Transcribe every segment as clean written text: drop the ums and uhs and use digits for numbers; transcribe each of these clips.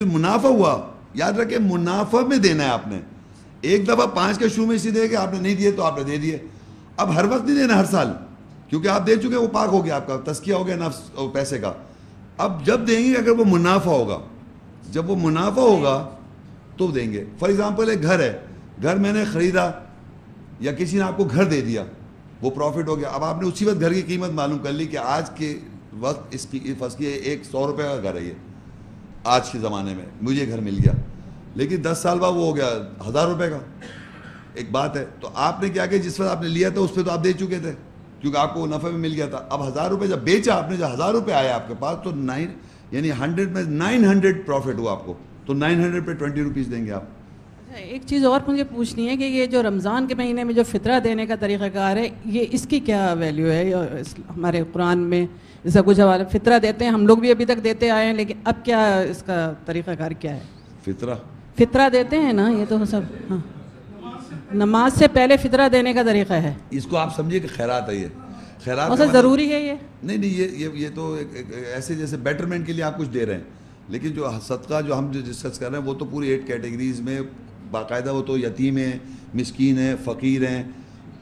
منافع ہوا، یاد رکھیں منافع میں دینا ہے آپ نے. ایک دفعہ 5 کے شو میں اسی دے کہ آپ نے نہیں دیے تو آپ نے دے دیے. اب ہر وقت نہیں دینا، ہر سال، کیونکہ آپ دے چکے، وہ پاک ہو گیا، آپ کا تزکیہ ہو گیا نفس اور پیسے کا. اب جب دیں گے اگر وہ منافع ہوگا، جب وہ منافع ہوگا تو دیں گے. فار ایگزامپل ایک گھر ہے، گھر میں نے خریدا یا کسی نے آپ کو گھر دے دیا، وہ پروفٹ ہو گیا. اب آپ نے اسی وقت گھر کی قیمت معلوم کر لی کہ آج کے وقت اس کی فرض کی 100 روپے کا گھر ہے، یہ آج کے زمانے میں مجھے گھر مل گیا، لیکن 10 سال بعد وہ ہو گیا 1000 روپے کا. ایک بات ہے، تو آپ نے کیا کہ جس وقت آپ نے لیا تھا اس پہ تو آپ دے چکے تھے کیونکہ آپ کو وہ نفع میں مل گیا تھا. اب 1000 روپے جب بیچا آپ نے، جب 1000 روپے آیا آپ کے پاس، تو 100 میں 900 پروفٹ ہوا آپ کو، تو 900 پہ 20 روپیز دیں گے آپ. ایک چیز اور مجھے پوچھنی ہے کہ یہ جو رمضان کے مہینے میں جو فطرہ دینے کا طریقہ کار ہے، یہ اس کی کیا ویلیو ہے ہمارے قرآن میں؟ جیسا کچھ حوالے فطرہ دیتے ہیں، ہم لوگ بھی ابھی تک دیتے آئے ہیں، لیکن اب کیا اس کا طریقہ کار کیا ہے؟ فطرہ دیتے ہیں نا، یہ تو سب ہاں، نماز سے پہلے فطرہ دینے کا طریقہ ہے. اس کو آپ سمجھیے کہ خیرات ہے، یہ خیرات ضروری ہے. یہ نہیں، یہ تو ایسے جیسے بیٹرمنٹ کے لیے آپ کچھ دے رہے ہیں، لیکن جو صدقہ جو ہم ڈسکس کر رہے ہیں وہ تو پوری 8 کیٹیگریز میں باقاعدہ، وہ تو یتیم ہیں، مسکین ہیں، فقیر ہیں.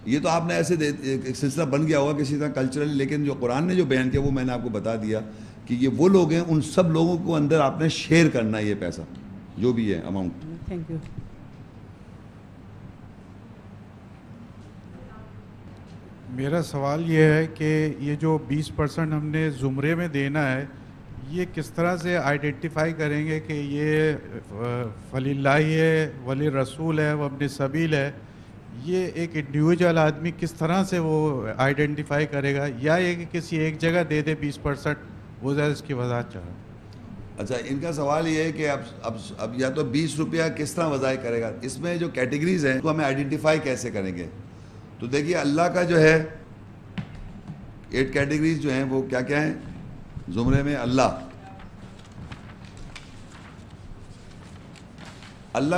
یہ تو آپ نے ایسے ایک سلسلہ بن گیا ہوگا کسی طرح کلچرلی، لیکن جو قرآن نے جو بیان کیا وہ میں نے آپ کو بتا دیا کہ یہ وہ لوگ ہیں، ان سب لوگوں کو اندر آپ نے شیئر کرنا ہے یہ پیسہ جو بھی ہے اماؤنٹ. Thank you. میرا سوال یہ ہے کہ یہ جو 20% ہم نے زمرے میں دینا ہے، یہ کس طرح سے آئیڈینٹیفائی کریں گے کہ یہ ولی اللہ ہے، ولی رسول ہے، وہ ابن سبیل ہے؟ یہ ایک انڈیویجول آدمی کس طرح سے وہ آئیڈینٹیفائی کرے گا، یا یہ کہ کسی ایک جگہ دے دے 20%؟ وہ زیادہ اس کی وضاحت چاہ رہا ہوں. اچھا، ان کا سوال یہ ہے کہ اب یا تو 20 روپیہ کس طرح وضع کرے گا. اس میں جو کیٹیگریز ہیں تو ہمیں آئیڈینٹیفائی کیسے کریں گے؟ تو دیکھیے اللہ کا جو ہے 8 کیٹیگریز جو ہیں وہ کیا کیا ہیں زمرے میں. اللہ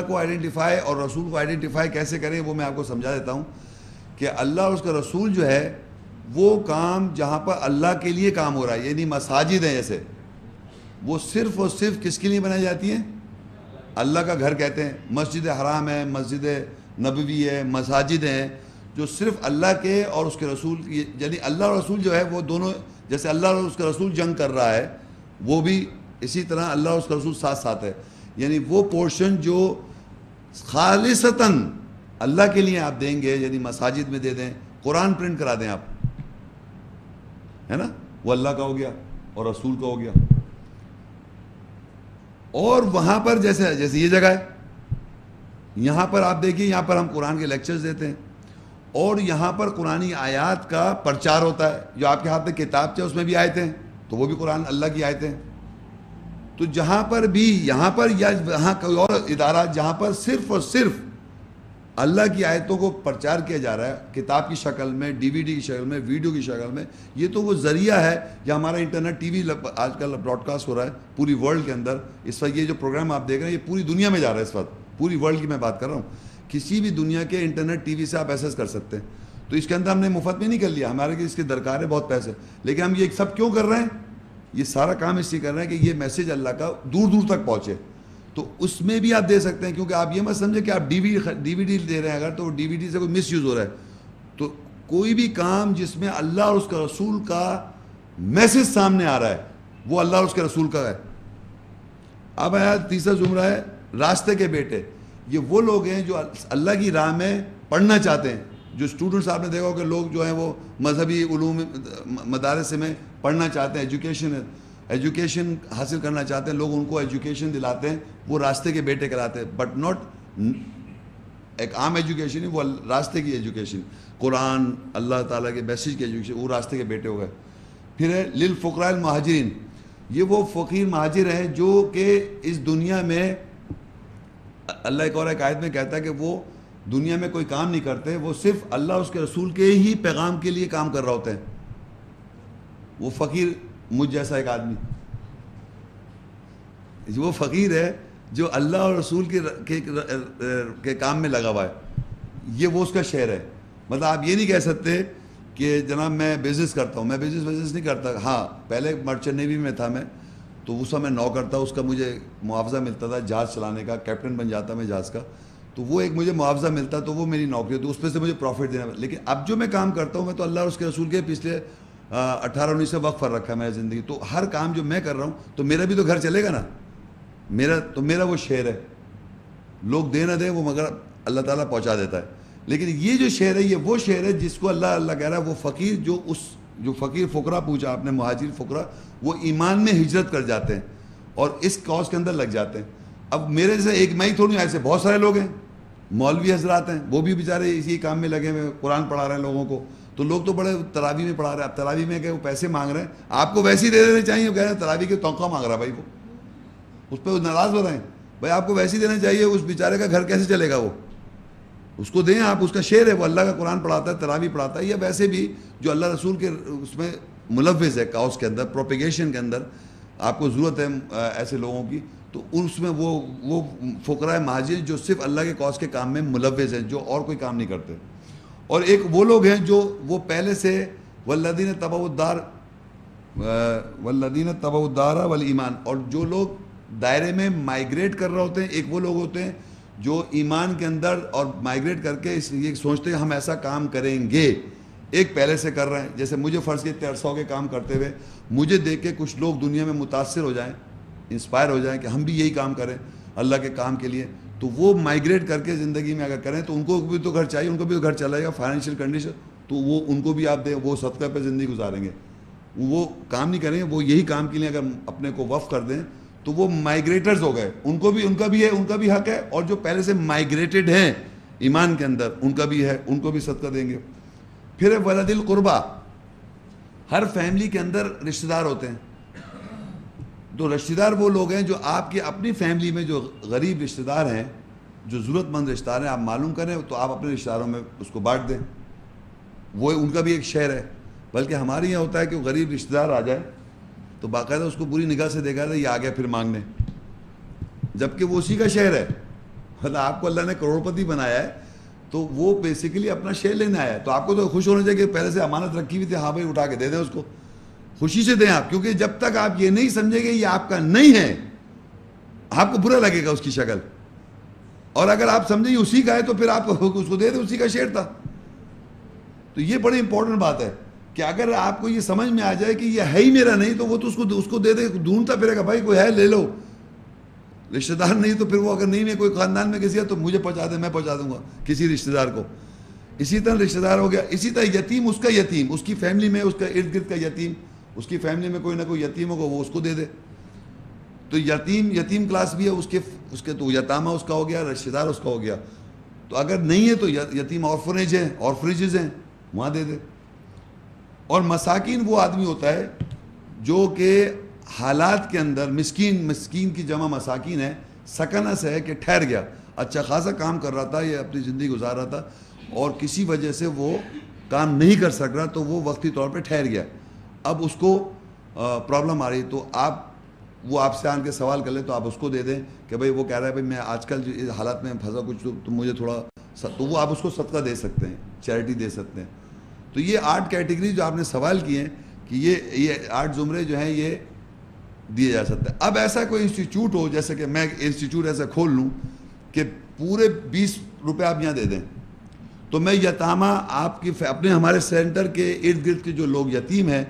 کو آئیڈینٹیفائی اور رسول کو آئیڈینٹیفائی کیسے کریں وہ میں آپ کو سمجھا دیتا ہوں کہ اللہ اور اس کا رسول جو ہے وہ کام جہاں پر اللہ کے لیے کام ہو رہا ہے، یعنی مساجد ہیں جیسے، وہ صرف اور صرف کس کے لیے بنائی جاتی ہیں؟ اللہ کا گھر کہتے ہیں. مسجد حرام ہے، مسجد نبوی ہے، مساجد ہیں جو صرف اللہ کے اور اس کے رسول، یعنی اللہ اور رسول جو ہے وہ دونوں، جیسے اللہ اور اس کا رسول جنگ کر رہا ہے وہ بھی اسی طرح اللہ اور اس کا رسول ساتھ ساتھ ہے. یعنی وہ پورشن جو خالصتاً اللہ کے لیے آپ دیں گے، یعنی مساجد میں دے دیں، قرآن پرنٹ کرا دیں آپ، ہے نا، وہ اللہ کا ہو گیا اور رسول کا ہو گیا. اور وہاں پر جیسے یہ جگہ ہے، یہاں پر آپ دیکھیے، یہاں پر ہم قرآن کے لیکچرز دیتے ہیں اور یہااں پر قرآنی آیات کا پرچار ہوتا ہے. جو آپ کے ہاتھ میں کتاب تھے اس میں بھی آیتیں ہیں، تو وہ بھی قرآن اللہ کی آیتیں ہیں. تو جہاں پر بھی، یہاں پر یا وہاں کوئی اور ادارہ جہاں پر صرف اور صرف اللہ کی آیتوں کو پرچار کیا جا رہا ہے، کتاب کی شکل میں، DVD کی شکل میں، ویڈیو کی شکل میں، یہ تو وہ ذریعہ ہے. یا ہمارا انٹرنیٹ TV آج کل براڈ کاسٹ ہو رہا ہے پوری ورلڈ کے اندر. اس وقت یہ جو پروگرام آپ دیکھ رہے ہیں یہ پوری دنیا میں جا رہا ہے، اس وقت پوری ورلڈ کی میں بات کر رہا ہوں. کسی بھی دنیا کے انٹرنیٹ TV سے آپ ایکسیس کر سکتے ہیں. تو اس کے اندر ہم نے مفت میں نہیں کر لیا، ہمارے اس کی درکار ہے بہت پیسے، لیکن ہم یہ سب کیوں کر رہے ہیں؟ یہ سارا کام اس لیے کر رہے ہیں کہ یہ میسیج اللہ کا دور دور تک پہنچے. تو اس میں بھی آپ دے سکتے ہیں، کیونکہ آپ یہ مت سمجھے کہ آپ DVD دے رہے ہیں اگر، تو DVD سے کوئی مس یوز ہو رہا ہے. تو کوئی بھی کام جس میں اللہ اور اس کا رسول کا میسیج سامنے آ رہا ہے وہ اللہ اور اس کے رسول کا ہے. اب آیا تیسرا زمرہ ہے راستے کے بیٹے. یہ وہ لوگ ہیں جو اللہ کی راہ میں پڑھنا چاہتے ہیں. جو اسٹوڈنٹس آپ نے دیکھا کہ لوگ جو ہیں وہ مذہبی علوم مدارس میں پڑھنا چاہتے ہیں، ایجوکیشن حاصل کرنا چاہتے ہیں، لوگ ان کو ایجوکیشن دلاتے ہیں، وہ راستے کے بیٹے کراتے ہیں. بٹ ناٹ ایک عام ایجوکیشن ہی، وہ راستے کی ایجوکیشن، قرآن، اللہ تعالیٰ کے میسیج کی ایجوکیشن، وہ راستے کے بیٹے ہو گئے. پھر ہے للفقراء المہاجرین. یہ وہ فقیر مہاجر ہیں جو کہ اس دنیا میں، اللہ ایک اور ایک آیت میں کہتا ہے کہ وہ دنیا میں کوئی کام نہیں کرتے، وہ صرف اللہ اور اس کے رسول کے ہی پیغام کے لیے کام کر رہے ہوتے ہیں. وہ فقیر مجھ جیسا ایک آدمی، وہ فقیر ہے جو اللہ اور رسول کے کام میں لگا ہوا ہے. یہ وہ اس کا شعر ہے. مطلب آپ یہ نہیں کہہ سکتے کہ جناب میں بزنس کرتا ہوں. میں بزنس نہیں کرتا. ہاں پہلے مرچنٹ نیوی میں تھا میں، تو اس میں 9 کرتا, اس کا مجھے معاوضہ ملتا تھا جہاز چلانے کا, کیپٹن بن جاتا میں جہاز کا, تو وہ ایک مجھے معاوضہ ملتا, تو وہ میری نوکری, تو اس پہ سے مجھے پروفٹ دینا. لیکن اب جو میں کام کرتا ہوں, میں تو اللہ اور اس کے رسول کے پچھلے 18-19 سے وقف پر رکھا ہے میں زندگی, تو ہر کام جو میں کر رہا ہوں تو میرا بھی تو گھر چلے گا نا, میرا وہ شعر ہے, لوگ دے نہ دیں وہ مگر اللہ تعالیٰ پہنچا دیتا ہے. لیکن یہ جو شعر ہے یہ وہ شعر ہے جس کو اللہ کہہ رہا ہے, وہ فقیر جو فقیر فقرا پوچھا آپ نے, مہاجر فقرا, وہ ایمان میں ہجرت کر جاتے ہیں اور اس کاز کے اندر لگ جاتے ہیں. اب میرے سے ایک میں ہی تھوڑی, ایسے بہت سارے لوگ ہیں, مولوی حضرات ہیں, وہ بھی بیچارے اسی کام میں لگے ہوئے, قرآن پڑھا رہے ہیں لوگوں کو. تو لوگ تو بڑے تراوی میں پڑھا رہے ہیں. اب تراوی میں کہ وہ پیسے مانگ رہے ہیں, آپ کو ویسے ہی دے دینے چاہیے, وہ کہہ رہے ہیں تراوی کے توقع مانگ رہا ہے بھائی, وہ اس پہ ناراض ہو رہے ہیں. بھائی آپ کو ویسے ہی دینا چاہیے, اس بیچارے کا گھر کیسے چلے گا, وہ اس کو دیں آپ. اس کا شعر ہے, وہ اللہ کا قرآن پڑھاتا ہے, تراوی پڑھاتا ہے, یا ویسے بھی جو اللہ رسول کے اس میں ملوث ہے کاؤس کے اندر, پروپیگیشن کے اندر آپ کو ضرورت ہے ایسے لوگوں کی, تو اس میں وہ فقراء مہاجر جو صرف اللہ کے کاؤس کے کام میں ملوث ہیں, جو اور کوئی کام نہیں کرتے. اور ایک وہ لوگ ہیں جو وہ پہلے سے والذین تبعوا الدار والایمان, اور جو لوگ دائرے میں مائیگریٹ کر رہے ہوتے ہیں. ایک وہ لوگ ہوتے ہیں جو ایمان کے اندر اور مائیگریٹ کر کے یہ سوچتے ہیں ہم ایسا کام کریں گے. ایک پہلے سے کر رہے ہیں, جیسے مجھے فرض کے 300 کے کام کرتے ہوئے مجھے دیکھ کے کچھ لوگ دنیا میں متاثر ہو جائیں, انسپائر ہو جائیں کہ ہم بھی یہی کام کریں اللہ کے کام کے لیے. تو وہ مائیگریٹ کر کے زندگی میں اگر کریں تو ان کو بھی تو گھر چاہیے, ان کو بھی تو گھر چلائے گا, فائنینشیل کنڈیشن, تو وہ ان کو بھی آپ دیں, وہ صدقہ پہ زندگی گزاریں گے, وہ کام نہیں کریں گے. وہ یہی کام کے لیے اگر اپنے کو وقف کر دیں تو وہ مائیگریٹرز ہو گئے, ان کو بھی ان کا بھی حق ہے. اور جو پہلے سے مائیگریٹڈ ہیں ایمان کے اندر, ان کا بھی ہے, ان کو بھی صدقہ دیں گے. پھر ولد القربہ, ہر فیملی کے اندر رشتہ دار ہوتے ہیں. تو رشتہ دار وہ لوگ ہیں جو آپ کی اپنی فیملی میں جو غریب رشتہ دار ہیں, جو ضرورت مند رشتہ دار ہیں, آپ معلوم کریں تو آپ اپنے رشتہ داروں میں اس کو بانٹ دیں. وہ ان کا بھی ایک شعر ہے. بلکہ ہمارے یہاں ہوتا ہے کہ وہ غریب رشتہ دار آ جائے تو باقاعدہ اس کو بری نگاہ سے دیکھا تھا, یہ آ گیا پھر مانگنے, جبکہ وہ اسی کا شعر ہے. مطلب آپ کو اللہ نے کروڑپتی بنایا ہے تو وہ بیسیکلی اپنا شیئر لینے آیا ہے. تو آپ کو تو خوش ہونا چاہیے کہ پہلے سے امانت رکھی ہوئی تھی, ہاں بھائی اٹھا کے دے دیں اس کو, خوشی سے دیں آپ. کیونکہ جب تک آپ یہ نہیں سمجھیں گے یہ آپ کا نہیں ہے, آپ کو برا لگے گا اس کی شکل. اور اگر آپ سمجھیں یہ اسی کا ہے تو پھر آپ اس کو دے دیں, اسی کا شیئر تھا. تو یہ بڑی امپورٹنٹ بات ہے کہ اگر آپ کو یہ سمجھ میں آ جائے کہ یہ ہے ہی میرا نہیں, تو وہ تو اس کو دے دے. ڈھونڈتا پھرے گا بھائی کوئی ہے لے لو, رشتہ دار نہیں تو پھر وہ اگر نہیں ہے کوئی خاندان میں کسی ہے تو مجھے پہنچا دے, میں پہنچا دوں گا کسی رشتہ دار کو. اسی طرح رشتہ دار ہو گیا. اسی طرح یتیم, اس کا یتیم, اس کی فیملی میں, اس کا ارد گرد کا یتیم, اس کی فیملی میں کوئی نہ کوئی یتیم ہوگا, وہ اس کو دے دے. تو یتیم کلاس بھی ہے, اس کے تو یتامہ اس کا ہو گیا, رشتہ دار اس کا ہو گیا. تو اگر نہیں ہے تو یتیم آرفنیج ہیں, آرفنیجز ہیں, وہاں دے دے. اور مساکین وہ آدمی ہوتا ہے جو کہ حالات کے اندر مسکین کی جمع مساکین ہے, سکنہ سے ہے کہ ٹھہر گیا, اچھا خاصا کام کر رہا تھا, یہ اپنی زندگی گزار رہا تھا اور کسی وجہ سے وہ کام نہیں کر سک رہا, تو وہ وقتی طور پہ ٹھہر گیا. اب اس کو پرابلم آ رہی, تو وہ آپ سے آن کے سوال کر لیں تو آپ اس کو دے دیں کہ بھائی وہ کہہ رہا ہے بھائی میں آج کل جو حالات میں پھنسا کچھ, تو مجھے تھوڑا, تو وہ آپ اس کو صدقہ دے سکتے ہیں, چیریٹی دے سکتے ہیں. تو یہ 8 کیٹیگری جو آپ نے سوال کیے ہیں کہ یہ 8 زمرے جو ہیں یہ دیے جا سکتے ہیں. اب ایسا کوئی انسٹیٹیوٹ ہو, جیسے کہ میں انسٹیٹیوٹ ایسا کھول لوں کہ پورے 20 روپے آپ یہاں دے دیں, تو میں یتامہ آپ کی اپنے ہمارے سینٹر کے ارد گرد کے جو لوگ یتیم ہیں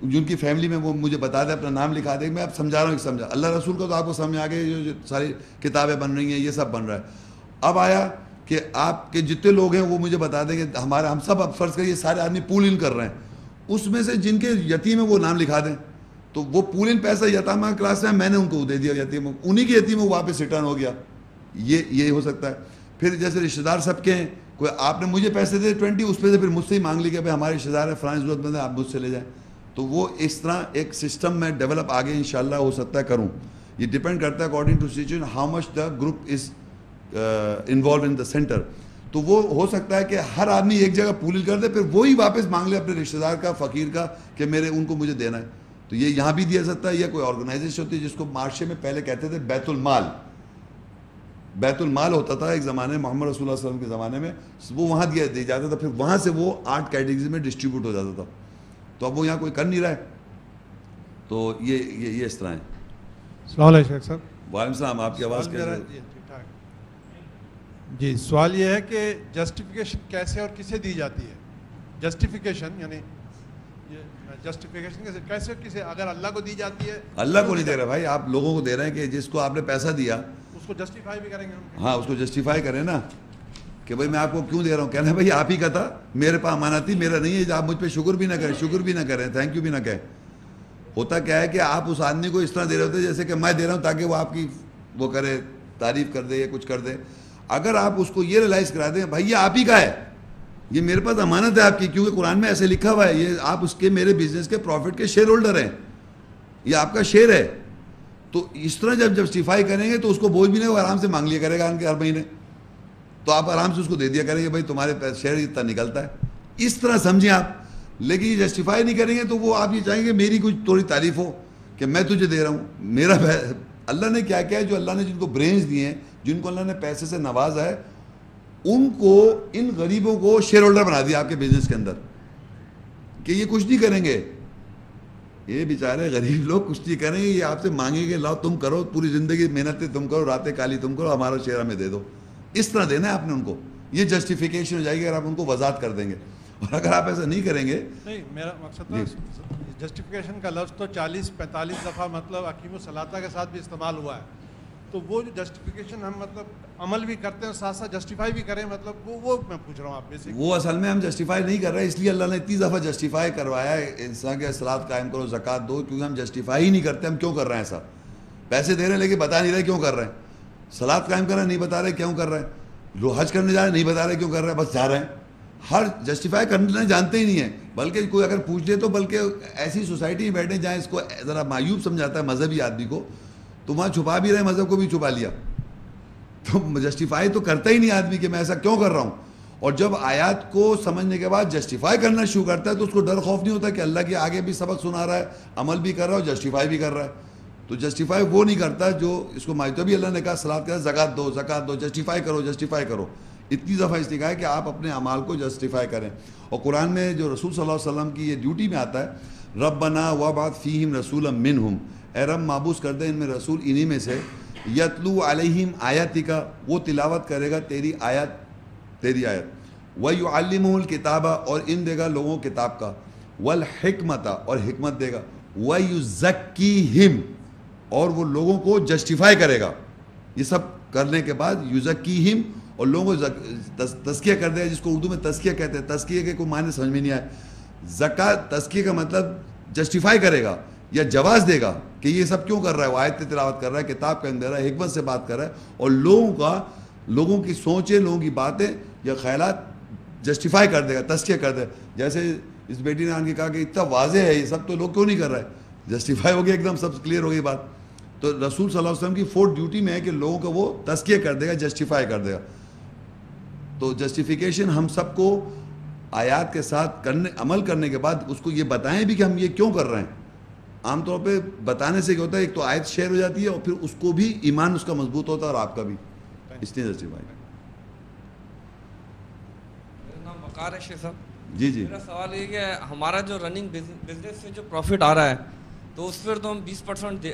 جن کی فیملی میں, وہ مجھے بتا دیں, اپنا نام لکھا دیں. میں اب سمجھا رہا ہوں, سمجھا اللہ رسول کا تو آپ کو سمجھ آ گئی, جو ساری کتابیں بن رہی ہیں یہ سب بن رہا ہے. اب آیا کہ آپ کے جتنے لوگ ہیں وہ مجھے بتا دیں کہ ہم سب اب فرض کریے سارے آدمی پول ان کر رہے ہیں, اس میں سے جن کے یتیم ہیں وہ نام لکھا دیں, تو وہ پول ان پیسہ یتامہ کلاس میں نے ان کو دے دیا یتیم, انہی کے یتیم واپس ریٹرن ہو گیا. یہ ہو سکتا ہے. پھر جیسے رشتہ دار سب کے ہیں, کوئی آپ نے مجھے پیسے دے 20, اس پہ سے پھر مجھ سے ہی مانگ لی کہ بھائی ہمارے رشتہ دار ہے, فلاں ضرورت مند ہے, آپ مجھ سے لے جائیں. تو وہ اس طرح ایک سسٹم میں ڈیولپ آگے انشاءاللہ ہو سکتا ہے کروں. یہ ڈپینڈ کرتا ہے according to situation how much the group is involve in the centre. تو وہ ہو سکتا ہے کہ ہر آدمی ایک جگہ پول کر دے, پھر وہی واپس مانگ لے اپنے رشتہ دار کا, فقیر کا, کہ ان کو مجھے دینا ہے. تو یہ یہاں بھی دیا سکتا ہے. یا کوئی آرگنائزیشن ہوتی ہے جس کو معاشرے میں پہلے کہتے تھے بیت المال. بیت المال ہوتا تھا ایک زمانے میں, محمد رسول اللہ صلی اللہ علیہ وسلم کے زمانے میں, وہ وہاں دیا جاتا تھا, پھر وہاں سے وہ 8 کیٹیگریز میں ڈسٹریبیوٹ ہو جاتا تھا. تو اب وہ یہاں کوئی کر نہیں رہا ہے, تو یہ اس طرح ہے. السلام علیکم شیخ صاحب. وعلیکم السلام. آپ کی آواز کیسے؟ جی سوال یہ ہے کہ جسٹیفیکیشن کیسے اور کسے دی جاتی ہے؟ جسٹیفیکیشن یعنی جسٹیفیکیشن کیسے کسے؟ اگر اللہ کو دی جاتی ہے. اللہ کو نہیں دے رہے بھائی, آپ لوگوں کو دے رہے ہیں کہ جس کو آپ نے پیسہ دیا اس کو جسٹیفائی بھی کریں گے ہم. ہاں اس کو جسٹیفائی کریں نا کہ بھائی میں آپ کو کیوں دے رہا ہوں. کہنا ہے بھائی آپ ہی کا تھا, میرے پاس امانت تھی, میرا نہیں ہے. آپ مجھ پہ شکر بھی نہ کریں, تھینک یو بھی نہ کہیں. ہوتا کیا ہے کہ آپ اس آدمی کو اس طرح دے رہے ہوتے جیسے کہ میں دے رہا ہوں تاکہ وہ آپ کی وہ کرے, تعریف کر دے یا کچھ کر دے. اگر آپ اس کو یہ ریلائز کرا دیں بھائی یہ آپ ہی کا ہے, یہ میرے پاس امانت ہے آپ کی, کیونکہ قرآن میں ایسے لکھا ہوا ہے, یہ آپ اس کے میرے بزنس کے پروفٹ کے شیئر ہولڈر ہیں, یہ آپ کا شیئر ہے. تو اس طرح جب جسٹیفائی کریں گے تو اس کو بوجھ بھی نہیں, وہ آرام سے مانگ لیا کرے گا ہر مہینے. تو آپ آرام سے اس کو دے دیا کریں گے بھائی تمہارے شیئر اتنا نکلتا ہے, اس طرح سمجھیں آپ. لیکن یہ جسٹیفائی نہیں کریں گے تو وہ آپ یہ چاہیں گے میری کچھ تھوڑی تعریف ہو کہ میں تجھے دے رہا ہوں. میرا اللہ نے کیا کیا ہے, جو اللہ نے جن کو برینز دیے ہیں, جن کو اللہ نے پیسے سے نوازا ہے, ان کو, ان غریبوں کو شیئر ہولڈر بنا دیا آپ کے بزنس کے اندر کہ یہ کچھ نہیں کریں گے. یہ بیچارے غریب لوگ کچھ نہیں کریں گے, یہ آپ سے مانگیں گے لاؤ تم کرو, پوری زندگی محنتیں تم کرو, راتیں کالی تم کرو, ہمارا شیئر ہمیں دے دو. اس طرح دینا ہے آپ نے ان کو. یہ جسٹیفیکیشن ہو جائے گی اگر آپ ان کو وضاحت کر دیں گے. اور اگر آپ ایسا نہیں کریں گے, نہیں میرا مقصد تھا جسٹیفیکیشن کا لفظ تو 40-45 دفعہ مطلب اقیم الصلاۃ کے ساتھ بھی استعمال ہوا ہے. تو وہ جو جسٹیفیکیشن ہم مطلب عمل بھی کرتے ہیں ساتھ ساتھ جسٹیفائی بھی کریں, مطلب وہ میں پوچھ رہا ہوں آپ سے. وہ اصل میں ہم جسٹیفائی نہیں کر رہے, اس لیے اللہ نے اتنی دفعہ جسٹیفائی کروایا ہے انسان کے صلاۃ قائم کرو, زکوٰۃ دو, کیونکہ ہم جسٹیفائی ہی نہیں کرتے. ہم کیوں کر رہے ہیں ایسا؟ پیسے دے رہے ہیں لیکن بتا نہیں رہے کیوں کر رہے ہیں. صلاۃ قائم کر رہے ہیں نہیں بتا رہے کیوں کر رہے ہیں. حج کرنے جا رہے ہیں نہیں بتا رہے کیوں کر رہے ہیں, بس جا رہے ہیں. ہر جسٹیفائی کرنا جانتے ہی نہیں ہیں. بلکہ کوئی اگر پوچھ لے تو بلکہ ایسی سوسائٹی میں بیٹھے جہاں اس کو ذرا معیوب سمجھاتا ہے مذہبی آدمی کو, تو وہاں چھپا بھی رہے, مذہب کو بھی چھپا لیا. تو جسٹیفائی تو کرتا ہی نہیں آدمی کہ میں ایسا کیوں کر رہا ہوں. اور جب آیات کو سمجھنے کے بعد جسٹیفائی کرنا شروع کرتا ہے تو اس کو ڈر خوف نہیں ہوتا کہ اللہ کے آگے بھی سبق سنا رہا ہے, عمل بھی کر رہا ہے اور جسٹیفائی بھی کر رہا ہے. تو جسٹیفائی وہ نہیں کرتا جو اس کو مانگتا. بھی اللہ نے کہا صلاۃ کرے, زکوٰۃ دو, جسٹیفائی کرو. اتنی دفعہ اس نے کہا ہے کہ آپ اپنے اعمال کو جسٹیفائی کریں. اور قرآن میں جو رسول صلی اللہ علیہ وسلم کی یہ ڈیوٹی میں آتا ہے, ربنا وابعث فیہم رسولا منہم, اے رب مابعوث کر دے ان میں رسول انہی میں سے, یتلو علیہم آیاتک, وہ تلاوت کرے گا تیری آیت, وَيُعَلِّمُهُ الْكِتَابَ, اور ان دے گا لوگوں کتاب کا, وَالْحِکْمَةَ, اور حکمت دے گا, وَيُزَكِّيهِمْ, اور وہ لوگوں کو جسٹیفائی کرے گا. یہ سب کرنے کے بعد یُزَكِّيهِمْ, اور لوگوں کو تزکیہ کر دے گا, جس کو اردو میں تزکیہ کہتے ہیں. تزکیہ کے کوئی معنی سمجھ میں نہیں آئے. زکوٰۃ, تزکیہ کا مطلب جسٹیفائی کرے گا یا جواز دے گا کہ یہ سب کیوں کر رہا ہے. وہ آیت تلاوت کر رہا ہے, کتاب کا اندر ہے, حکمت سے بات کر رہا ہے, اور لوگوں کی سوچیں, لوگوں کی باتیں یا خیالات جسٹیفائی کر دے گا, تزکیہ کر دے گا. جیسے اس بیٹی نے آن کے کہا کہ اتنا واضح ہے یہ سب, تو لوگ کیوں نہیں کر رہے ہیں. جسٹیفائی ہو گیا, ایک دم سب کلیئر ہو گئی بات. تو رسول صلی اللہ علیہ وسلم کی فورتھ ڈیوٹی میں ہے کہ لوگوں کا وہ تزکیہ کر دے گا, جسٹیفائی کر دے گا. تو جسٹیفیکیشن ہم سب کو آیات کے ساتھ عمل کرنے کے بعد اس کو یہ بتائیں بھی کہ ہم یہ کیوں کر رہے ہیں. عام طور پہ بتانے سے کیا ہوتا ہے, ایک تو آیت شیئر ہو جاتی ہے اور پھر اس کو بھی ایمان اس کا مضبوط ہوتا ہے اور آپ کا بھی. اس لیے جسٹیفائی. میرا نام وقار ہے شیخ صاحب. جی جی. میرا سوال یہ کہ ہمارا جو رننگ بزنس سے جو پروفٹ آ رہا ہے تو اس پر تو ہم 20%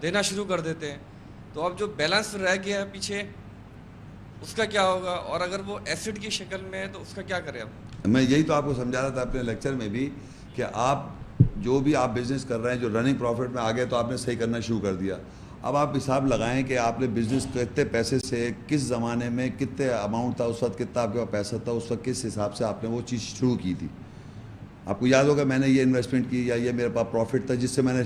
دینا شروع کر دیتے ہیں. تو اب جو بیلنس رہ گیا ہے پیچھے اس کا کیا ہوگا, اور اگر وہ ایسڈ کی شکل میں ہے تو اس کا کیا کریں آپ؟ میں یہی تو آپ کو سمجھا رہا تھا اپنے لیکچر میں بھی کہ آپ جو بھی آپ بزنس کر رہے ہیں, جو رننگ پروفٹ میں آ گئے تو آپ نے صحیح کرنا شروع کر دیا. اب آپ حساب لگائیں کہ آپ نے بزنس کتنے پیسے سے, کس زمانے میں کتنے اماؤنٹ تھا, اس وقت کتنا آپ کے پاس پیسہ تھا, اس وقت کس حساب سے آپ نے وہ چیز شروع کی تھی. آپ کو یاد ہوگا میں نے یہ انویسٹمنٹ کی یا یہ میرے پاس پروفٹ تھا جس سے میں نے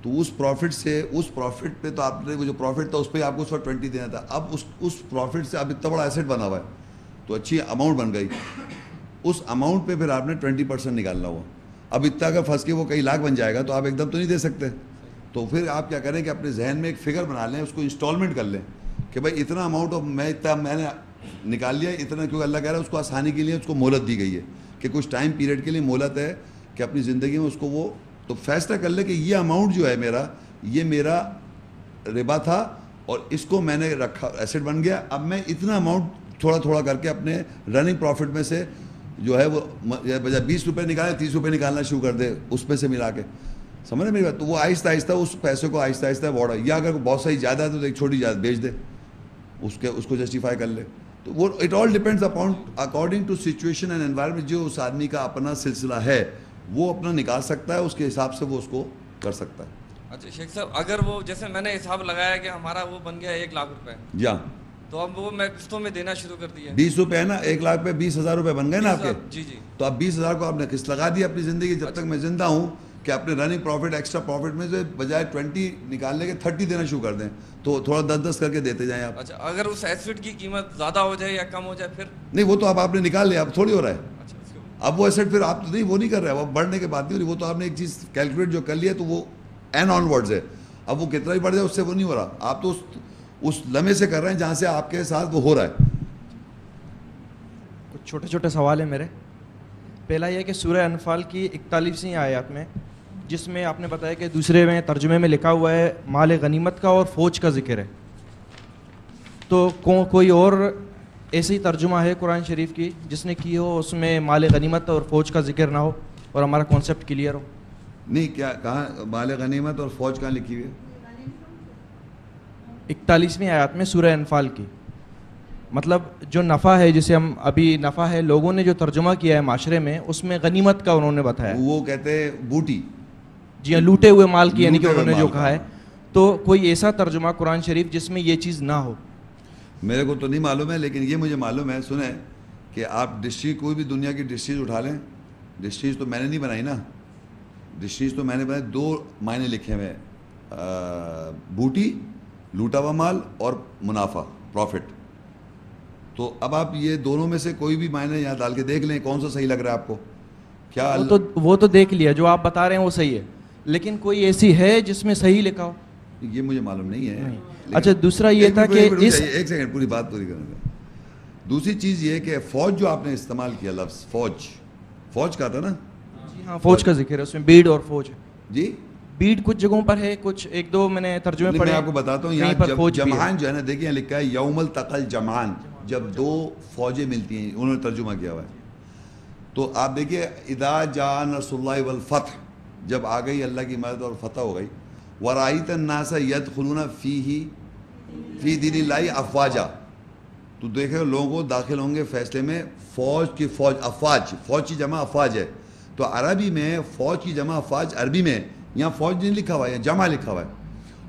تو اس پروفٹ پہ تو آپ نے وہ جو پروفٹ تھا اس پہ آپ کو اس وقت 20 دینا تھا. اب اس پروفٹ سے اب اتنا بڑا ایسٹ بنا ہوا ہے تو اچھی اماؤنٹ بن گئی. اس اماؤنٹ پہ پھر آپ نے 20% نکالنا ہوا. اب اتنا اگر پھنس کے وہ کئی لاکھ بن جائے گا تو آپ ایک دم تو نہیں دے سکتے. تو پھر آپ کیا کریں کہ اپنے ذہن میں ایک فگر بنا لیں, اس کو انسٹالمنٹ کر لیں کہ بھائی اتنا اماؤنٹ میں نے نکال لیا اتنا, کیونکہ اللہ کہہ رہا ہے اس کو آسانی کے لیے اس کو مہلت دی گئی ہے کہ کچھ ٹائم پیریڈ کے لیے مہلت ہے کہ اپنی زندگی میں اس کو وہ تو فیصلہ کر لے کہ یہ اماؤنٹ جو ہے یہ میرا ربا تھا اور اس کو میں نے رکھا, ایسٹ بن گیا. اب میں اتنا اماؤنٹ تھوڑا تھوڑا کر کے اپنے رننگ پروفٹ میں سے جو ہے وہ بجائے 20 روپے نکالے 30 روپے نکالنا شروع کر دے, اس میں سے ملا کے سمجھ میری بات. تو وہ آہستہ آہستہ اس پیسے کو آہستہ آہستہ بڑھا, یا اگر بہت صحیح زیادہ ہے تو ایک چھوٹی جائیداد بیچ دے, اس کو جسٹیفائی کر لے. تو وہ it all depends upon according to situation and environment. جو اس آدمی کا اپنا سلسلہ ہے وہ اپنا نکال سکتا ہے, اس کے حساب سے وہ اس کو کر سکتا ہے. اچھا شیخ صاحب, اگر وہ جیسے میں نے حساب لگایا کہ ہمارا وہ بن گیا 1 لاکھ روپے, یا تو اب وہ میں قسطوں میں دینا شروع کر دیا 20 روپے ہے نا, 1 لاکھ پہ 20,000 روپے بن گئے نا آپ کے. جی جی. تو اب 20,000 کو آپ نے قسط لگا دی اپنی زندگی جب تک میں زندہ ہوں, کہ اپنے رننگ پروفٹ ایکسٹرا پروفٹ میں سے بجائے 20 نکالنے کے 30 دینا شروع کر دیں, تو تھوڑا 10-10 کر کے دیتے جائیں آپ. اچھا, اگر اس ایسٹ کی قیمت زیادہ ہو جائے یا کم ہو جائے پھر؟ نہیں, وہ تو اب آپ نے نکال لیا, اب تھوڑی ہو رہا ہے. اچھا, اس کے اب وہ ایسٹ پھر آپ نہیں, وہ نہیں کر رہے, اب بڑھنے کے بعد نہیں ہو رہی, وہ تو آپ نے ایک چیز کیلکولیٹ جو کر لیا تو وہ این آن ورڈز ہے. اب وہ کتنا بھی بڑھ جائے اس سے وہ نہیں ہو رہا, آپ تو اس لمحے سے کر رہے ہیں جہاں سے آپ کے ساتھ وہ ہو رہا ہے. کچھ چھوٹے چھوٹے سوال ہیں میرے. پہلا یہ کہ سورہ انفال کی 41ویں آیات میں, جس میں آپ نے بتایا کہ دوسرے میں ترجمے میں لکھا ہوا ہے مال غنیمت کا اور فوج کا ذکر ہے, تو کوئی اور ایسی ترجمہ ہے قرآن شریف کی جس نے کی ہو, اس میں مال غنیمت اور فوج کا ذکر نہ ہو اور ہمارا کانسیپٹ کلیئر ہو؟ نہیں, کیا کہاں مال غنیمت اور فوج کہاں لکھی ہوئی ہے؟ 41ویں آیات میں سورہ انفال کی. مطلب جو نفع ہے, جسے ہم ابھی نفع ہے, لوگوں نے جو ترجمہ کیا ہے معاشرے میں, اس میں غنیمت کا انہوں نے بتایا, وہ کہتے ہیں بوٹی. جی ہاں, لوٹے ہوئے مال کی, یعنی کہ انہوں نے جو کہا ہے. تو کوئی ایسا ترجمہ قرآن شریف جس میں یہ چیز نہ ہو؟ میرے کو تو نہیں معلوم ہے, لیکن یہ مجھے معلوم ہے. سنیں کہ آپ ڈکشنری, کوئی بھی دنیا کی ڈکشنریز اٹھا لیں, ڈکشنریز تو میں نے نہیں بنائی نا, ڈکشنریز تو میں نے بنائی, 2 معنی لکھے ہوئے, بوٹی لوٹا ہوا مال اور منافع پروفٹ. تو اب آپ یہ دونوں میں سے کوئی بھی معنی یہاں ڈال کے دیکھ لیں کون سا صحیح لگ رہا ہے آپ کو. کیا وہ تو دیکھ لیا, جو آپ بتا رہے ہیں وہ صحیح ہے, لیکن کوئی ایسی ہے جس میں صحیح لکھا ہو؟ یہ مجھے معلوم نہیں ہے. اچھا, دوسرا یہ تھا کہ ایک سیکنڈ, پوری بات پوری کرنے دیں. دوسری چیز یہ کہ فوج جو آپ نے استعمال کیا لفظ فوج کا تھا نا؟ جی ہاں, فوج کا ذکر ہے, اس میں بیڑ اور فوج ہے. جی, بیڑ کچھ جگہوں پر ہے, کچھ 1-2 میں نے ترجمے پڑھے. میں آپ کو بتاتا ہوں, یہاں جمعان جو ہے نا, دیکھیں لکھا ہے یوم التقل جمعان, جب 2 فوجیں ملتی ہیں, انہوں نے ترجمہ کیا ہوا ہے. تو آپ دیکھیے اذا جاء نصر اللہ والفتح, جب آ گئی اللہ کی مدد اور فتح ہو گئی, ورأیت الناس یدخلون فی دین اللہ افواجا, تو دیکھے لوگوں کو داخل ہوں گے فیصلے میں. فوج کی فوج, افواج, فوج کی جمع افواج ہے. تو عربی میں فوج کی جمع افواج عربی میں, یہاں فوج نہیں لکھا ہوا ہے, جمع لکھا ہوا ہے.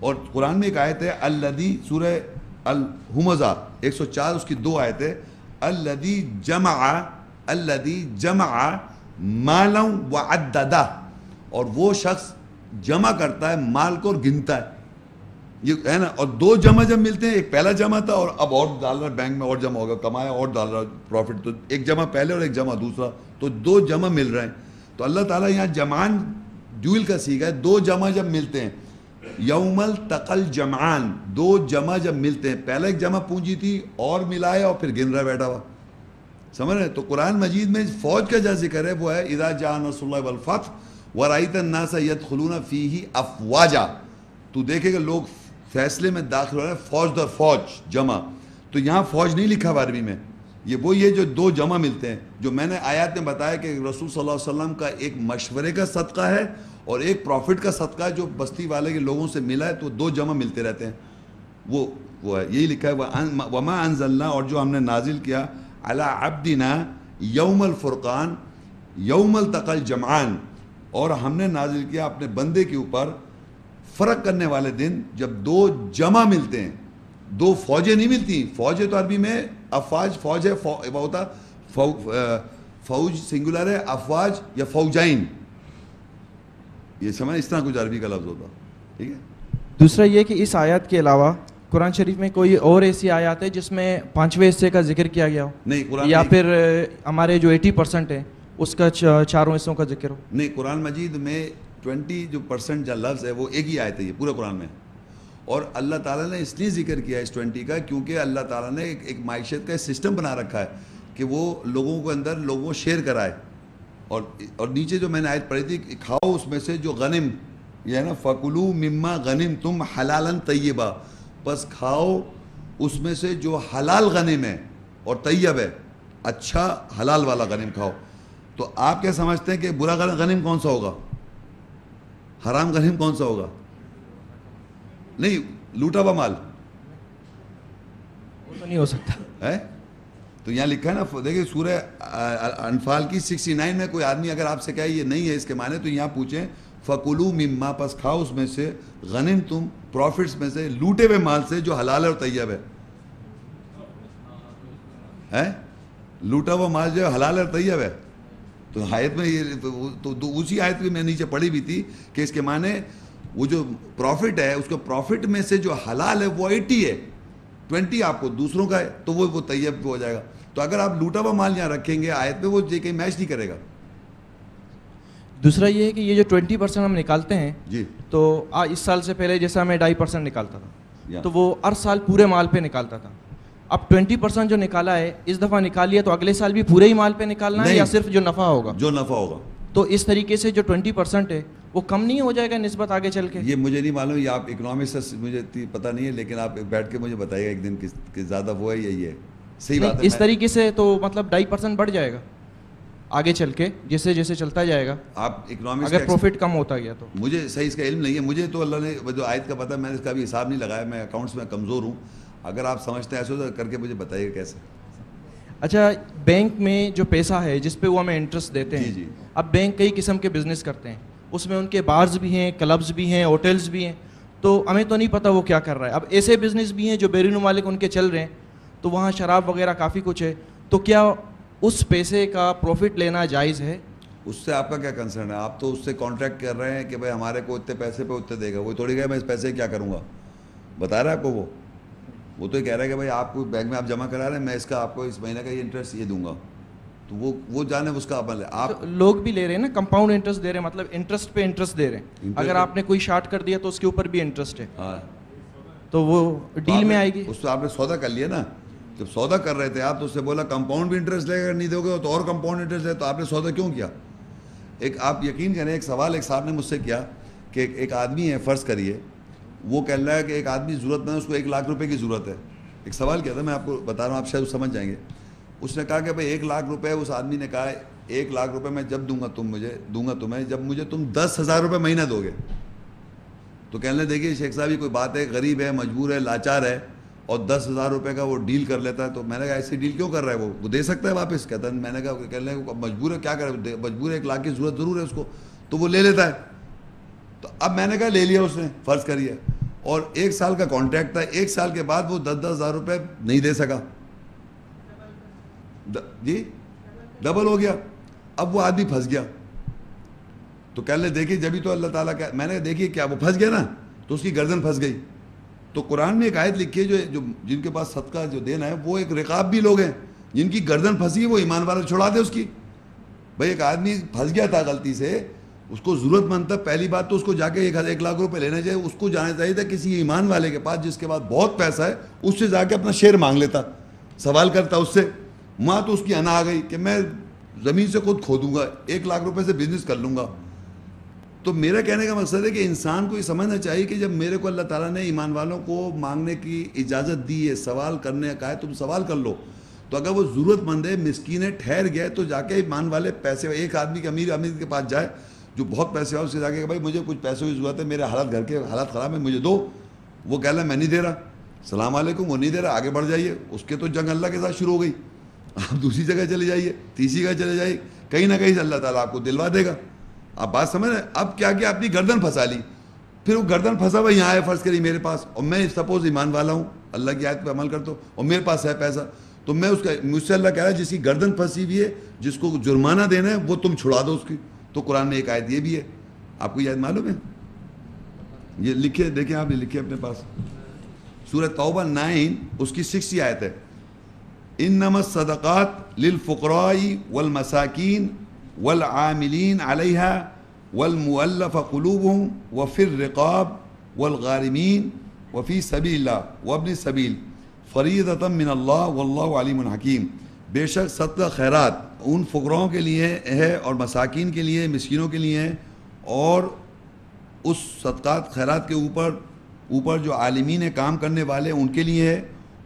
اور قرآن میں ایک آیت ہے الذی, سورہ الہمزہ 104, اس کی 2 آیتیں, الذی جمع مالا وعددہ, اور وہ شخص جمع کرتا ہے مال کو اور گنتا ہے, یہ ہے نا. اور 2 جمع جب ملتے ہیں, ایک پہلا جمع تھا اور اب اور ڈال رہا ہے بینک میں, اور جمع ہوگا, کمایا اور ڈال رہا پروفٹ, تو ایک جمع پہلے اور ایک جمع دوسرا, تو 2 جمع مل رہے ہیں. تو اللہ تعالیٰ یہاں جمعان ڈیول کا سیکھا ہے, 2 جمع جب ملتے ہیں, یوم التقل جمعان, 2 جمع جب ملتے ہیں, پہلا ایک جمع پونجی تھی اور ملایا اور پھر گن رہا بیٹھا ہوا, سمجھ رہے. تو قرآن مجید میں فوج کا جہاں ذکر ہے وہ ہے اذا جاء نصر اللہ والفتح ورأیت الناس یدخلون فیہ افواجا, تو دیکھے کہ لوگ فیصلے میں داخل ہو رہے ہیں فوج در فوج جمع. تو یہاں فوج نہیں لکھا ہوا عربی میں, یہ جو 2 جمع ملتے ہیں, جو میں نے آیات میں بتایا کہ رسول صلی اللہ علیہ وسلم کا ایک مشورے کا صدقہ ہے اور ایک پروفٹ کا صدقہ ہے جو بستی والے کے لوگوں سے ملا ہے, تو 2 جمع ملتے رہتے ہیں, وہ ہے یہی لکھا ہے وما انزلنا, اور جو ہم نے نازل کیا علی عبدنا یوم الفرقان یوم التقل جمعان, اور ہم نے نازل کیا اپنے بندے کے اوپر فرق کرنے والے دن جب 2 جمع ملتے ہیں. 2 فوجیں نہیں ملتی, فوجیں تو عربی میں افواج, فوج ہے, وہ ہوتا فوج سنگولر ہے, افواج یا فوجائن, یہ سمجھ, اس طرح کچھ عربی کا لفظ ہوتا. ٹھیک ہے. دوسرا یہ کہ اس آیات کے علاوہ قرآن شریف میں کوئی اور ایسی آیات ہے جس میں 5ویں حصے کا ذکر کیا گیا ہو؟ نہیں, قرآن یا پھر ہمارے جو 80% ہے اس کا 4 حصوں کا ذکر ہو؟ نہیں, قرآن مجید میں 20% جو لفظ ہے وہ ایک ہی آیت ہے یہ پورے قرآن میں. اور اللہ تعالیٰ نے اس لیے ذکر کیا اس 20 کا کیونکہ اللہ تعالیٰ نے ایک معیشت کا سسٹم بنا رکھا ہے کہ وہ لوگوں کو اندر لوگوں شیئر کرائے. اور نیچے جو میں نے آیت پڑھی تھی, کھاؤ اس میں سے جو غنم, یہ ہے نا, فَكُلُوا مِمَّا غَنِمْتُمْ حَلَالًا طَيِّبًا, بس کھاؤ اس میں سے جو حلال غنم ہے اور طیب ہے, اچھا حلال والا غنم کھاؤ. تو آپ کیا سمجھتے ہیں کہ برا غنم کون سا ہوگا؟ حرام غنیم کون سا ہوگا؟ نہیں لوٹا ہوا مال وہ تو نہیں ہو سکتا ہے. تو یہاں لکھا ہے نا, دیکھیں سورہ انفال کی 69 میں کوئی آدمی اگر آپ سے کہے یہ نہیں ہے اس کے معنی, تو یہاں پوچھیں فَقُلُوا مِمَّا, پس کھاؤ اس میں سے, غنم تم پروفٹس میں سے, لوٹے ہوئے مال سے جو حلال ہے اور طیب ہے. لوٹا ہوا مال جو ہے حلال ہے اور طیب ہے. تو آیت میں یہ تو اسی آیت میں نیچے پڑھی بھی تھی کہ اس کے معنی وہ جو پروفٹ ہے اس کو پروفٹ میں سے جو حلال ہے وہ 80 ہے, 20 آپ کو دوسروں کا ہے, تو وہ طیب ہو جائے گا. تو اگر آپ لوٹا ہوا مال یہاں رکھیں گے آیت میں, وہ کہیں میچ نہیں کرے گا. دوسرا یہ ہے کہ یہ جو 20% ہم نکالتے ہیں جی تو اس سال سے پہلے جیسا میں 2.5% نکالتا تھا یا. تو وہ ہر سال پورے مال پہ نکالتا تھا. اب 20% جو نکالا ہے اس دفعہ نکال لیا تو اگلے سال بھی پورے ہی مال پہ نکالنا ہے نہیں. یا صرف جو نفع ہوگا؟ جو نفع ہوگا. تو اس طریقے سے جو 20% ہے وہ کم نہیں ہو جائے گا نسبت آگے چل کے؟ یہ مجھے نہیں معلوم, یہ آپ اکنامکس سے مجھے پتہ نہیں ہے, لیکن آپ بیٹھ کے مجھے بتائیے گا ایک دن کہ زیادہ وہ ہے یا یہ ہے. صحیح بات ہے. اس طریقے سے تو مطلب 2.5% بڑھ جائے گا آگے چل کے جیسے جیسے چلتا جائے گا. آپ اکنامکس اگر پروفٹ کم ہوتا گیا تو مجھے صحیح اس کا علم نہیں ہے. مجھے تو اللہ نے جو آیت کا پتہ, میں نے اس کا بھی حساب نہیں لگایا, میں اکاؤنٹس میں کمزور ہوں. اگر آپ سمجھتے ہیں ایسے تو کر کے مجھے بتائیے کیسے. اچھا, بینک میں جو پیسہ ہے جس پہ وہ ہمیں انٹرسٹ دیتے ہیں, جی. اب بینک کئی قسم کے بزنس کرتے ہیں, اس میں ان کے بارز بھی ہیں, کلبز بھی ہیں, ہوٹلز بھی ہیں, تو ہمیں تو نہیں پتہ وہ کیا کر رہا ہے. اب ایسے بزنس بھی ہیں جو بیرون ممالک ان کے چل رہے ہیں, تو وہاں شراب وغیرہ کافی کچھ ہے, تو کیا اس پیسے کا پروفٹ لینا جائز ہے؟ اس سے آپ کا کیا کنسرن ہے؟ آپ تو اس سے کانٹریکٹ کر رہے ہیں کہ بھائی ہمارے کو اتنے پیسے پہ اتنے دے گا. وہ تھوڑی کہ میں اس پیسے کیا کروں گا, بتا رہا ہے آپ کو. وہ تو یہ کہہ رہا ہے کہ بھائی آپ کو بینک میں آپ جمع کرا رہے ہیں, میں اس کا آپ کو اس مہینے کا یہ انٹرسٹ یہ دوں گا. تو وہ جانے اس کا عمل ہے. آپ لوگ بھی لے رہے ہیں نا, کمپاؤنڈ انٹرسٹ دے رہے ہیں, مطلب انٹرسٹ پہ انٹرسٹ دے رہے ہیں. اگر آپ نے کوئی شارٹ کر دیا تو اس کے اوپر بھی انٹرسٹ ہے. ہاں, تو وہ ڈیل میں آئے گی. اس سے آپ نے سودا کر لیا نا, جب سودا کر رہے تھے آپ تو اس سے بولا کمپاؤنڈ بھی انٹرسٹ لے, اگر نہیں دو گے تو اور کمپاؤنڈ انٹرسٹ لے, تو آپ نے سودا کیوں کیا؟ ایک آپ یقین کریں, ایک سوال ایک صاحب نے مجھ سے کیا کہ ایک آدمی ہے, فرض کریے وہ کہہ رہا ہے کہ ایک آدمی ضرورت مند ہے, اس کو 1 لاکھ روپے کی ضرورت ہے. ایک سوال کیا تھا, میں آپ کو بتا رہا ہوں, آپ شاید سمجھ جائیں گے. اس نے کہا کہ بھائی 1 لاکھ روپے, اس آدمی نے کہا 1 لاکھ روپے میں جب دوں گا تمہیں جب مجھے تم 10,000 روپے مہینہ دو گے. تو کہنے دیکھیے شیخ صاحب یہ کوئی بات ہے, غریب ہے, مجبور ہے, لاچار ہے, اور 10,000 روپے کا وہ ڈیل کر لیتا ہے. تو میں نے کہا ایسی ڈیل کیوں کر رہا ہے, وہ دے سکتا ہے واپس. کہتا ہے, میں نے کہا کہنے مجبور ہے, کیا کرے, مجبور ہے, 1 لاکھ کی ضرورت ضرور ہے اس کو, تو وہ لے لیتا ہے. تو اب میں نے کہا لے لیا اس نے, فرض کریے, اور 1 سال کا کانٹریکٹ تھا. 1 سال کے بعد وہ 10,000 روپے نہیں دے سکا. جی ڈبل ہو گیا. اب وہ آدمی پھنس گیا. تو کہنے دیکھیے جبھی تو اللہ تعالیٰ کا, میں نے دیکھیے کیا وہ پھنس گیا نا, تو اس کی گردن پھنس گئی. تو قرآن میں ایک آیت لکھی ہے جو جن کے پاس صدقہ جو دینا ہے وہ ایک رقاب بھی لوگ ہیں جن کی گردن پھنسی ہے, وہ ایمان والا چھڑا دے اس کی. بھائی ایک آدمی پھنس گیا تھا غلطی سے, اس کو ضرورت مند تھا, پہلی بات تو اس کو جا کے 1 لاکھ روپے لینا چاہیے. اس کو جانا چاہیے تھا کسی ایمان والے کے پاس جس کے پاس بہت پیسہ ہے, اس سے جا کے اپنا شیئر مانگ لیتا, سوال کرتا اس سے. ماں تو اس کی انا آ گئی کہ میں زمین سے خود کھودوں گا, 1 لاکھ روپے سے بزنس کر لوں گا. تو میرا کہنے کا مقصد ہے کہ انسان کو یہ سمجھنا چاہیے کہ جب میرے کو اللہ تعالیٰ نے ایمان والوں کو مانگنے کی اجازت دی ہے, سوال کرنے کا ہے, تم سوال کر لو. تو اگر وہ ضرورت مند ہے, مسکین ہے, ٹھہر گیا, تو جا کے ایمان والے پیسے, ایک آدمی کے امیر کے پاس جائے جو بہت پیسے ہو, اس سے جا کے کہ بھائی مجھے کچھ پیسوں کی ضرورت ہے, میرے حالات گھر کے حالات خراب ہیں, مجھے دو. وہ کہہ رہا ہے میں نہیں دے رہا, السلام علیکم, وہ نہیں دے رہا, آگے بڑھ جائیے. اس کے تو جنگ اللہ کے ساتھ شروع ہو گئی. آپ دوسری جگہ چلے جائیے, تیسری جگہ چلے جائیے, کہیں نہ کہیں سے اللہ تعالیٰ آپ کو دلوا دے گا. آپ بات سمجھ رہے ہیں. اب کیا کیا اپنی گردن پھنسا لی, پھر وہ گردن پھنسا ہوا یہاں آئے, فرض کری میرے پاس, اور میں سپوز ایمان والا ہوں, اللہ کی آیت پہ عمل کرتا ہوں, اور میرے پاس ہے پیسہ, تو میں اس کا, مجھ سے اللہ کہہ رہا ہے جس کی گردن پھنسی ہوئی ہے, جس کو جرمانہ دینا ہے, وہ تم چھڑا دو اس کی. تو قرآن میں ایک آیت یہ بھی ہے, آپ کو یہ آیت معلوم ہے, یہ لکھے دیکھیں آپ, یہ لکھے اپنے پاس, سورہ توبہ 9 اس کی 60 آیت ہے. انما الصدقات للفقراء والمساکین والعاملین علیہا والمؤلف قلوبهم وفی الرقاب والغارمین وفی سبیل اللہ وابن السبیل فریضۃ من اللہ واللہ علیم حکیم. بے شک صدقہ خیرات ان فقراؤں کے لیے ہے اور مساکین کے لیے, مسکینوں کے لیے ہے, اور اس صدقات خیرات کے اوپر جو عالمین کام کرنے والے ان کے لیے ہے,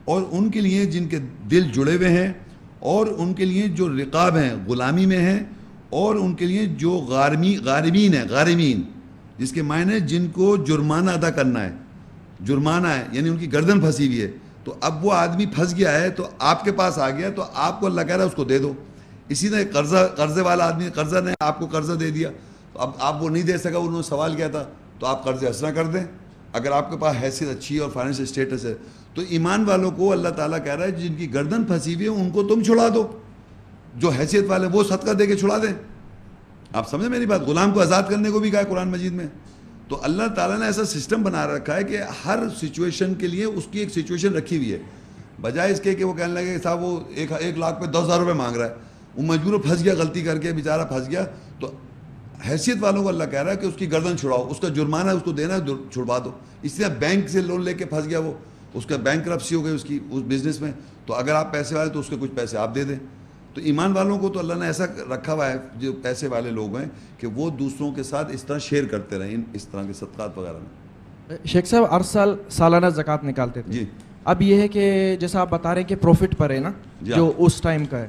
اور ان کے لیے جن کے دل جڑے ہوئے ہیں, اور ان کے لیے جو رقاب ہیں غلامی میں ہیں, اور ان کے لیے جو غارمین ہیں, غارمین جس کے معنی جن کو جرمانہ ادا کرنا ہے, جرمانہ ہے یعنی ان کی گردن پھنسی ہوئی ہے, تو اب وہ آدمی پھنس گیا ہے تو آپ کے پاس آ گیا, تو آپ کو اللہ کہہ رہا ہے اس کو دے دو. اسی طرح قرضے والا آدمی, قرضہ نے آپ کو قرضہ دے دیا, تو اب آپ وہ نہیں دے سکا, انہوں نے سوال کیا تھا, تو آپ قرض حسنہ کر دیں اگر آپ کے پاس حیثیت اچھی ہے اور فائنینشیل اسٹیٹس ہے. تو ایمان والوں کو اللہ تعالیٰ کہہ رہا ہے جن کی گردن پھنسی ہوئی ہے ان کو تم چھڑا دو, جو حیثیت والے وہ صدقہ دے کے چھڑا دیں. آپ سمجھیں میری بات, غلام کو آزاد کرنے کو بھی کہا ہے قرآن مجید میں. تو اللہ تعالیٰ نے ایسا سسٹم بنا رکھا ہے کہ ہر سچویشن کے لیے اس کی ایک سچویشن رکھی ہوئی ہے, بجائے اس کے کہ وہ کہنے لگے صاحب وہ 1 لاکھ پہ 10,000 روپے مانگ رہا ہے, وہ مجبور پھنس گیا, غلطی کر کے بیچارہ پھنس گیا. تو حیثیت والوں کو اللہ کہہ رہا ہے کہ اس کی گردن چھڑاؤ, اس کا جرمانہ اس کو دینا ہے, چھڑوا دو. اس طرح بینک سے لون لے کے پھنس گیا وہ, اس کا بینک کرپسی ہو گئی اس کی اس بزنس میں, تو اگر آپ پیسے والے تو اس کے کچھ پیسے آپ دے دیں. تو ایمان والوں کو تو اللہ نے ایسا رکھا ہوا ہے جو پیسے والے لوگ ہیں کہ وہ دوسروں کے ساتھ اس طرح شیئر کرتے رہیں اس طرح کے صدقات وغیرہ میں. شیخ صاحب ہر سال سالانہ زکوٰۃ نکالتے تھے, جی اب یہ ہے کہ جیسا آپ بتا رہے ہیں کہ پروفٹ پر ہے نا, جو اس ٹائم کا ہے,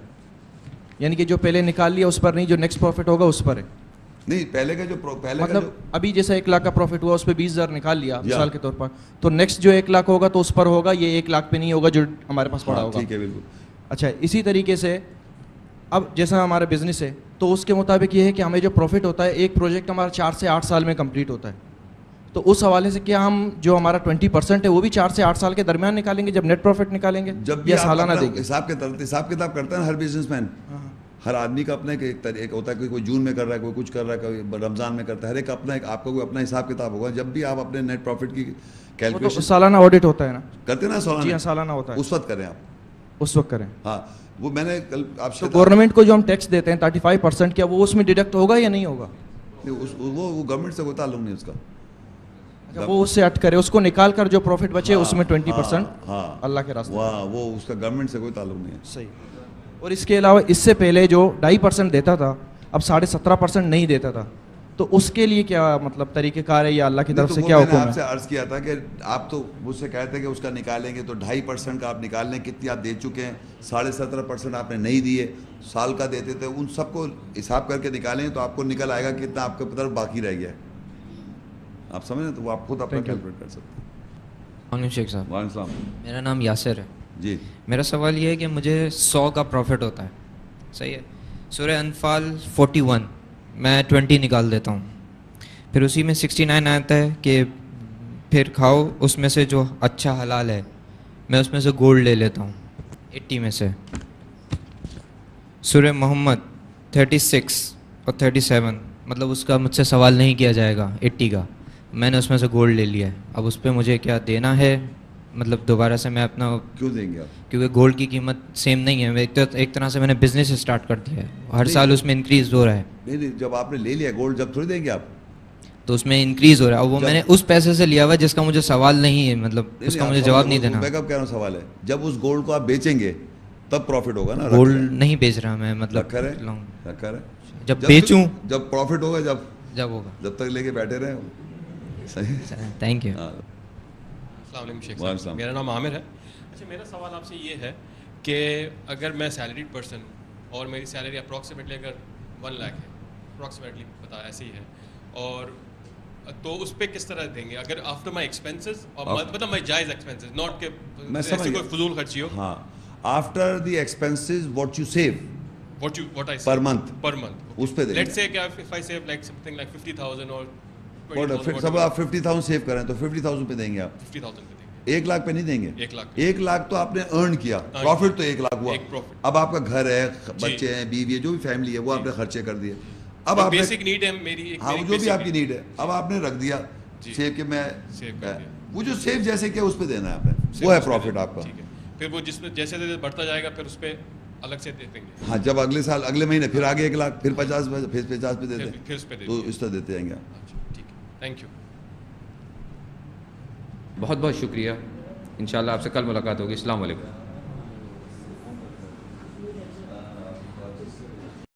یعنی کہ جو پہلے نکال لیا اس پر نہیں, جو نیکسٹ پروفٹ ہوگا اس پر ہے. نہیں, پہلے کا جو مطلب ابھی جیسا 1 لاکھ کا پروفٹ ہوا اس پہ 20,000 نکال لیا مثال کے طور پر, تو نیکسٹ جو 1 لاکھ ہوگا تو اس پر ہوگا, یہ 1 لاکھ پہ نہیں ہوگا جو ہمارے پاس پڑا ہوگا. ٹھیک ہے بالکل. اچھا, اسی طریقے سے اب جیسا ہمارا بزنس ہے تو اس کے مطابق یہ ہے کہ ہمیں جو پروفٹ ہوتا ہے, ایک پروجیکٹ ہمارا 4 سے 8 سال میں کمپلیٹ ہوتا ہے, تو اس حوالے سے کیا ہم جو ہمارا 20% ہے وہ بھی 4 سے 8 سال کے درمیان نکالیں گے جب نیٹ پروفٹ نکالیں گے, جب یا سالانہ دیں گے؟ حساب کتاب کرتا ہے ہر بزنس مین, ہر آدمی کا اپنا ایک ہوتا ہے, کوئی جون میں کر رہا ہے, کوئی کچھ کر رہا ہے, کوئی رمضان میں کرتا ہے, ہر ایک اپنا آپ کا کوئی اپنا حساب کتاب ہوگا. جب بھی آپ اپنے نیٹ پروفٹ کی کیلکولیشن سالانہ آڈٹ ہوتا ہے نا, کرتے نا سالانہ, جی ہاں سالانہ ہوتا ہے, اس وقت کریں آپ, اس وقت کریں. ہاں وہ میں نے کل آپ سے گورنمنٹ کو جو ہم ٹیکس دیتے ہیں 35%, کیا وہ اس میں ڈیڈکٹ ہوگا یا نہیں ہوگا؟ وہ گورنمنٹ سے کوئی تعلق نہیں اس کا, وہ اس سے ہٹ کرے, اس کو نکال کر جو پروفٹ بچے اس میں 20% اللہ کے راستے, وہ اس کا گورنمنٹ سے کوئی تعلق نہیں ہے. صحیح. اور اس کے علاوہ اس سے پہلے جو 2.5% دیتا تھا اب 17.5% نہیں دیتا تھا, تو اس کے لیے کیا مطلب طریقہ کار ہے یا اللہ کی طرف سے کیا حکم ہے؟ میں نے آپ سے عرض کیا تھا کہ آپ تو مجھ سے کہتے ہیں کہ اس کا نکالیں گے تو 2.5% کا آپ نکال لیں, کتنی آپ دے چکے ہیں, 17.5% آپ نے نہیں دیے, سال کا دیتے تھے, ان سب کو حساب کر کے نکالیں تو آپ کو نکل آئے گا کتنا آپ کے طرف باقی رہ گیا ہے. آپ سمجھیں تو وہ آپ خود اپنا کیلکولیٹ کر سکتے ہیں. شیخ صاحب وعلیکم السلام. میرا نام یاسر ہے. جی میرا سوال یہ ہے کہ مجھے 100 کا پروفٹ ہوتا ہے, صحیح ہے, سورہ انفال 41 میں 20 نکال دیتا ہوں, پھر اسی میں 69 آتا ہے کہ پھر کھاؤ اس میں سے جو اچھا حلال ہے, میں اس میں سے گولڈ لے لیتا ہوں 80 میں سے. سورہ محمد 36 اور 37 مطلب اس کا مجھ سے سوال نہیں کیا جائے گا 80 کا, میں نے اس میں سے گولڈ لے لیا ہے, اب اس پہ مجھے کیا دینا ہے, مطلب دوبارہ سے میں اپنا کیوں دیں گے آپ؟ کیونکہ گولڈ کی قیمت سیم نہیں ہے, ایک طرح سے میں نے بزنس اسٹارٹ کر دیا ہے, ہر سال اس میں انکریز ہو رہا ہے. نہیں, جب آپ نے لے لیا گولڈ جب تھوڑی دیں گے آپ, تو اس میں انکریز ہو رہا ہے, اور وہ میں نے اس پیسے سے لیا ہوا جس کا مجھے سوال نہیں ہے, مطلب اس کا مجھے جواب نہیں دینا. میں کب کہہ رہا ہوں سوال ہے, جب اس گولڈ کو آپ بیچیں گے تب پروفٹ ہوگا نا. گولڈ نہیں بیچ رہا میں, مطلب رکھا ہے, جب بیچوں جب پروفٹ ہوگا, جب ہوگا, جب تک لے کے بیٹھے رہے. صحیح, تھینک یو. السلام علیکم شیخ صاحب, میرا نام عامر ہے. اچھا, میرا سوال آپ سے یہ ہے کہ اگر میں سیلریڈ پرسن اور میری سیلری اپروکسیمیٹلی اگر 1 لاکھ ہے, اپروکسیمیٹلی پتا ایسے ہی ہے, اور تو اس پہ کس طرح دیں گے اگر آفٹر مائی ایکسپینسز, مطلب مائی جائز ایکسپینسز, ناٹ کہ ایسے کوئی فضول خرچی ہو. ہاں, after the expenses what you save, what I per month, اس پہ دیں گے. Let's say کہ if I save like something like 50,000 or 20,000, سب آپ 50,000 سیو کریں تو 50,000 پہ دیں گے آپ, 50,000 پہ دیں گے, 1 لاکھ پہ نہیں دیں گے. 1 لاکھ تو آپ نے ارن کیا, پروفٹ تو 1 لاکھ ہوا. اب آپ کا گھر ہے, بچے ہیں, بیوی ہے, جو بھی فیملی ہے وہ آپ نے خرچے کر دیے. اب آپ بیسک نیڈ ہے میری, ہاں جو بھی آپ کی نیڈ ہے, اب آپ نے رکھ دیا سیو کہ میں, وہ جو سیو جیسے کیا اس پہ دینا ہے آپ نے, وہ ہے پروفٹ آپ کا. پھر وہ جس میں جیسے بڑھتا جائے گا پھر اس پہ الگ سے دے دیں گے. ہاں, جب اگلے سال اگلے مہینے پھر آگے 1 لاکھ, پھر 50 پہ دے دیں, پھر اس پہ تو اس طرح دیتے جائیں گے. ٹھیک ہے, تھینک یو. بہت بہت شکریہ, انشاءاللہ آپ سے کل ملاقات ہوگی. السلام علیکم.